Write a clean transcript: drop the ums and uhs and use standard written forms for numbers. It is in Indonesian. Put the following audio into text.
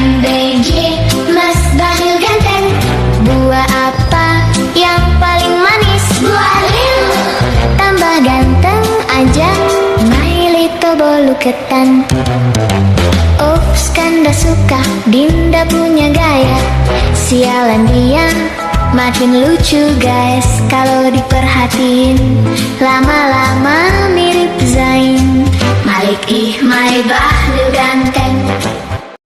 MBG, Mas Bahlil ganteng. Buah apa yang paling manis? Buah lil. Tambah ganteng aja, my little bolu ketan. Oops, Kanda suka, Dinda punya gaya. Sialan dia, makin lucu guys. Kalau diperhatiin, lama-lama mirip Zain Malik. Ih, my Bahlil ganteng.